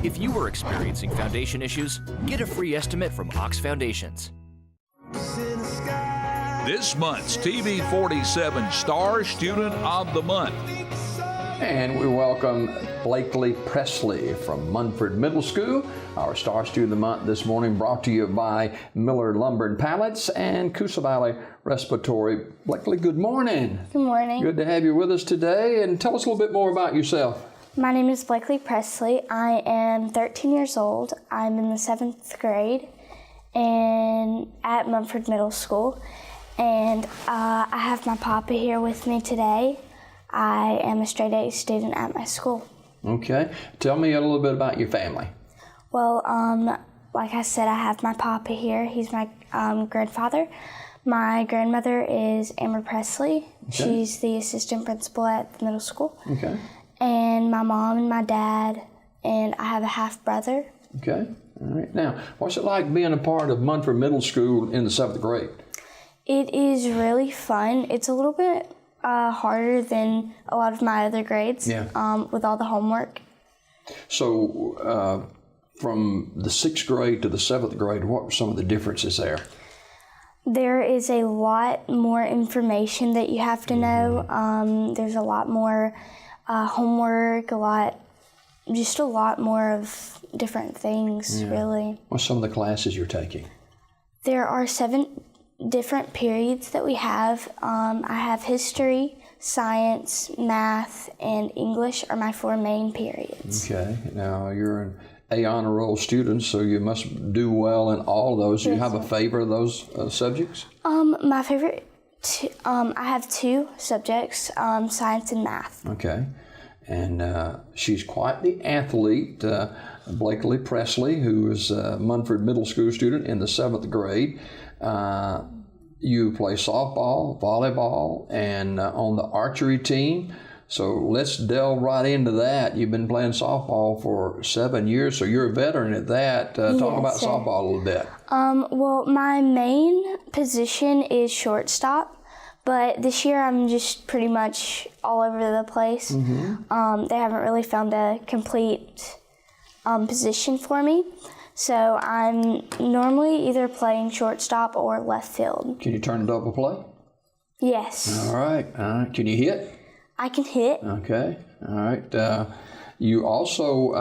If you are experiencing foundation issues, get a free estimate from Ox Foundations. This month's TV 47 Star Student of the Month. And we welcome Blakely Pressley from Munford Middle School, our Star Student of the Month this morning, brought to you by Miller Lumber and Pallets and Coosa Valley Respiratory. Blakely, good morning. Good morning. Good to have you with us today, and tell us a little bit more about yourself. My name is Blakely Pressley. I am 13 years old. I'm in the 7th grade and at Munford Middle School. And I have my papa here with me today. I am a straight A student at my school. Okay. Tell me a little bit about your family. Well, like I said, I have my papa here. He's my grandfather. My grandmother is Amber Pressley. Okay. She's the assistant principal at the middle school. Okay. And my mom and my dad, and I have a half brother. Okay. All right. Now, what's it like being a part of Munford Middle School in the 7th grade? It is really fun. It's a little bit harder than a lot of my other grades with all the homework. So from the 6th grade to the 7th grade, what were some of the differences there? There is a lot more information that you have to know. There's a lot more homework, a lot more of different things, really. What's some of the classes you're taking? There are 7 different periods that we have. I have history, science, math, and English are my 4 main periods. Okay. Now, you're an A honor roll student, so you must do well in all of those. Do you have a favorite of those subjects? My favorite, I have 2 subjects, science and math. Okay. And she's quite the athlete, Blakely Pressley, who is a Munford Middle School student in the 7th grade. You play softball, volleyball, and on the archery team. So let's delve right into that. You've been playing softball for 7 years, so you're a veteran at that. Talk about softball a little bit. Well, my main position is shortstop, but this year I'm just pretty much all over the place. They haven't really found a complete position for me. So I'm normally either playing shortstop or left field. Can you turn a double play? Yes. All right. Can you hit? I can hit. Okay. All right. You also,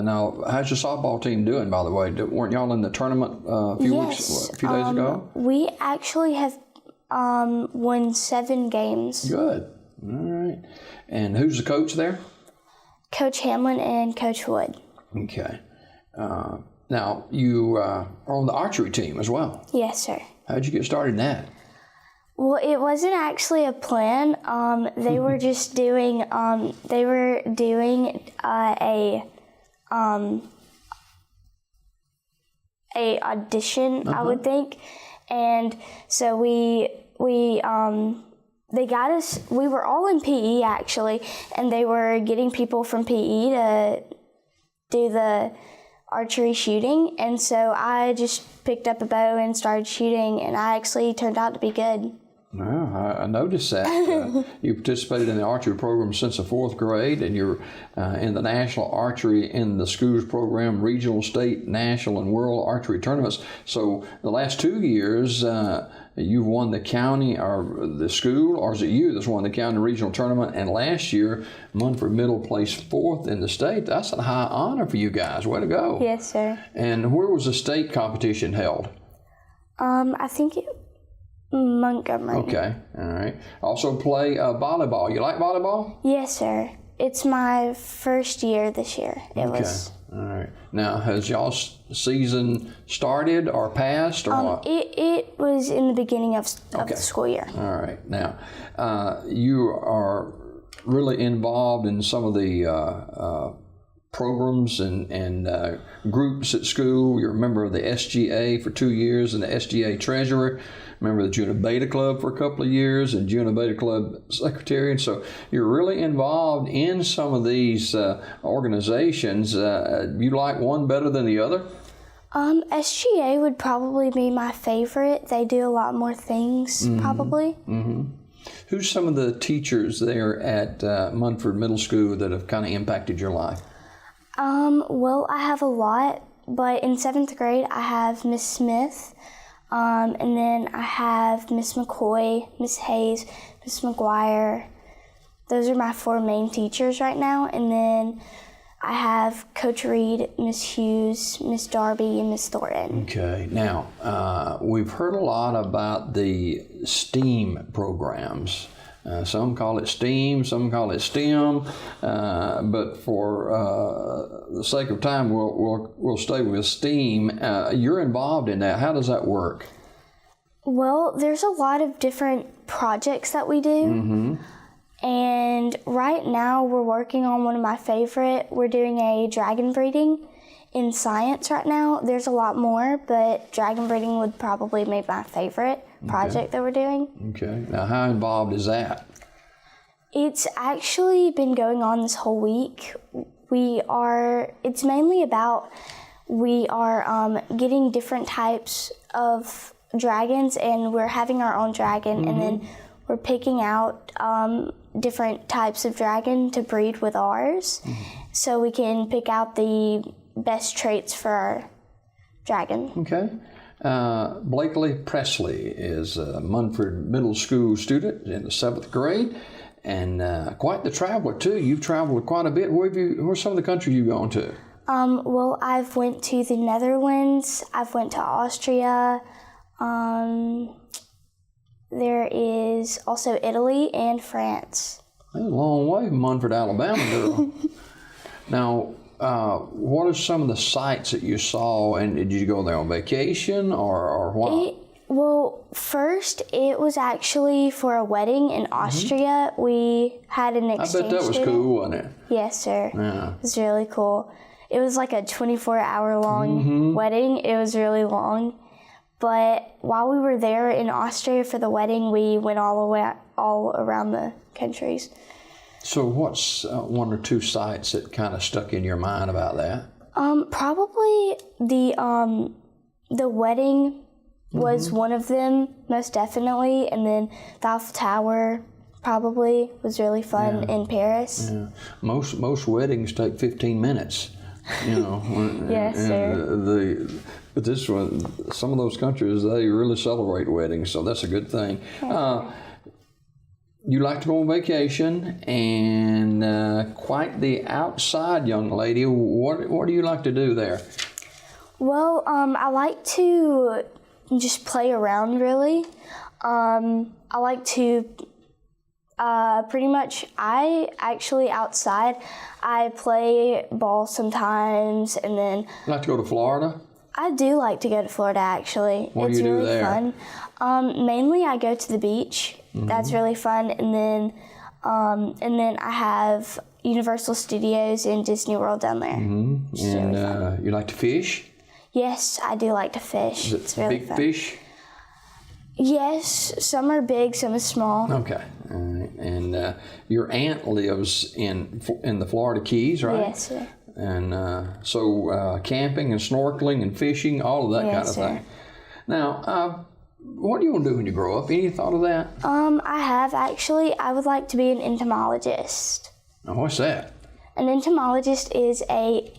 now, how's your softball team doing, by the way? Weren't y'all in the tournament a few days ago? We actually have won 7 games. Good. All right. And who's the coach there? Coach Hamlin and Coach Wood. Okay. Now, you are on the archery team as well. Yes, sir. How'd you get started in that? Well, it wasn't actually a plan. They were just doing. They were doing a audition, I would think, and so they got us. We were all in PE actually, and they were getting people from PE to do the archery shooting, and so I just picked up a bow and started shooting, and I actually turned out to be good. Well, I noticed that. You participated in the archery program since the 4th grade, and you're in the National Archery in the Schools program, regional, state, national, and world archery tournaments. So the last 2 years, you've won the county or the school, or is it you that's won the county regional tournament? And last year, Munford Middle placed 4th in the state. That's a high honor for you guys. Way to go. Yes, sir. And where was the state competition held? I think Montgomery. Okay, all right. Also play volleyball. You like volleyball? Yes, sir. It's my first year this year. It was. All right. Now, has y'all's season started or passed or what? It was in the beginning of the school year. All right. Now, you are really involved in some of the programs and groups at school. You're a member of the SGA for 2 years and the SGA treasurer. Member of the Junior Beta Club for a couple of years and Junior Beta Club secretary. And so you're really involved in some of these organizations. You like one better than the other? SGA would probably be my favorite. They do a lot more things, probably. Who's some of the teachers there at Munford Middle School that have kind of impacted your life? Well, I have a lot, but in 7th grade, I have Miss Smith, and then I have Miss McCoy, Miss Hayes, Miss McGuire. Those are my 4 main teachers right now, and then I have Coach Reed, Miss Hughes, Miss Darby, and Miss Thornton. Okay. Now, we've heard a lot about the STEAM programs. Some call it STEAM, some call it STEM, but for the sake of time, we'll stay with STEAM. You're involved in that. How does that work? Well, there's a lot of different projects that we do. And right now we're working on one of my favorite. We're doing a dragon breeding in science right now. There's a lot more, but dragon breeding would probably be my favorite project that we're doing. Okay. Now, how involved is that? It's actually been going on this whole week. It's mainly about we are getting different types of dragons, and we're having our own dragon, and then we're picking out different types of dragon to breed with ours, so we can pick out the best traits for our dragon. Okay. Blakely Pressley is a Munford Middle School student in the 7th grade, and quite the traveler too. You've traveled quite a bit. Where's some of the countries you've gone to? Well, I've went to the Netherlands. I've went to Austria. There is also Italy and France. That's a long way from Munford, Alabama, girl. Now, what are some of the sights that you saw, and did you go there on vacation or what? Well, first, it was actually for a wedding in Austria. We had an exchange I bet that was cool, wasn't it? Yes, sir. Yeah. It was really cool. It was like a 24-hour-long wedding. It was really long. But while we were there in Austria for the wedding, we went all around the countries. So what's 1 or 2 sites that kind of stuck in your mind about that? Probably the wedding was one of them, most definitely, and then the Eiffel Tower probably was really fun in Paris. Yeah. Most weddings take 15 minutes. You know. Yes, sir. But this one, some of those countries, they really celebrate weddings, so that's a good thing. You like to go on vacation, and quite the outside young lady. What do you like to do there? Well, I like to just play around, really. I like to pretty much, outside, I play ball sometimes, and then... You like to go to Florida? I do like to go to Florida, actually. What do you do there? It's really fun. Mainly I go to the beach. That's really fun. And then I have Universal Studios and Disney World down there. And really you like to fish? Yes, I do like to fish. It's really big fun. Fish? Yes, some are big, some are small. Okay. All right. And your aunt lives in the Florida Keys, right? Yes, sir. And so camping and snorkeling and fishing, all of that kind of thing. Now, what do you want to do when you grow up? Any thought of that? I have, actually. I would like to be an entomologist. Now, what's that? An entomologist is a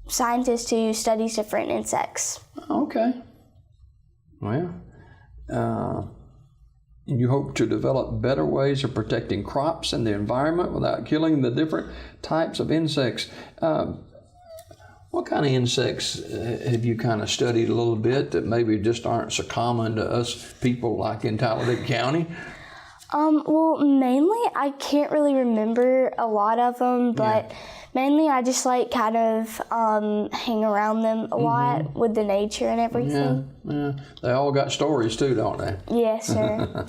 scientist who studies different insects. Okay. Well, you hope to develop better ways of protecting crops and the environment without killing the different types of insects. What kind of insects have you kind of studied a little bit that maybe just aren't so common to us people like in Talladega County? Well, mainly I can't really remember a lot of them, but mainly I just like kind of hang around them a lot with the nature and everything. Yeah, they all got stories too, don't they? Yes, sir.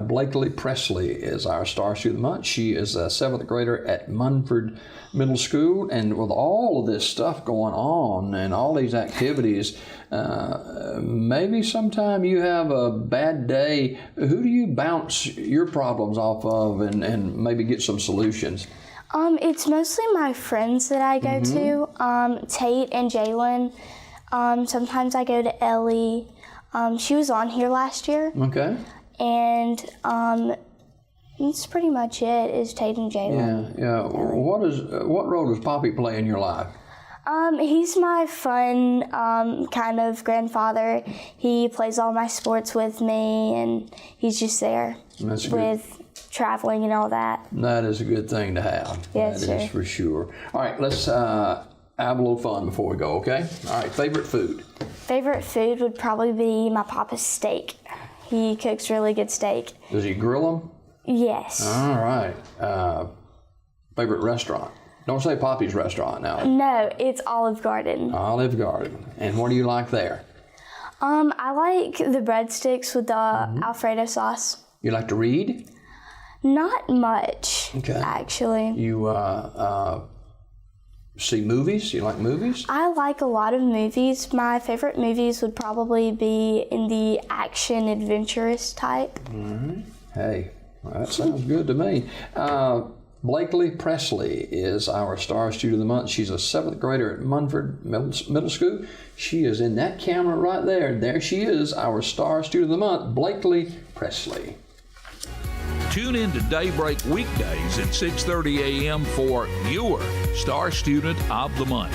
Blakely Pressley is our Star Student of the Month. She is a 7th grader at Munford Middle School, and with all of this stuff going on and all these activities, maybe sometime you have a bad day. Who do you bounce your problems off of and maybe get some solutions? It's mostly my friends that I go to, Tate and Jalen. Sometimes I go to Ellie. She was on here last year. Okay. And that's pretty much it, is Tate and Jalen. Yeah. What role does Poppy play in your life? He's my fun kind of grandfather. He plays all my sports with me, and he's just there That's with traveling and all that. That is a good thing to have. Yes, That is sir. for sure. All right, let's have a little fun before we go, okay? All right, favorite food? Favorite food would probably be my papa's steak. He cooks really good steak. Does he grill them? Yes. All right. Favorite restaurant? Don't say Poppy's restaurant now. No, it's Olive Garden. Olive Garden. And what do you like there? I like the breadsticks with the Alfredo sauce. You like to read? Not much, Okay. actually. You see movies? You like movies? I like a lot of movies. My favorite movies would probably be in the action adventurous type. Hey, well, that sounds good to me. Blakely Pressley is our Star Student of the Month. She's a 7th grader at Munford Middle School. She is in that camera right there. There she is, our Star Student of the Month, Blakely Pressley. Tune in to Daybreak weekdays at 6:30 a.m. for your Star Student of the Month.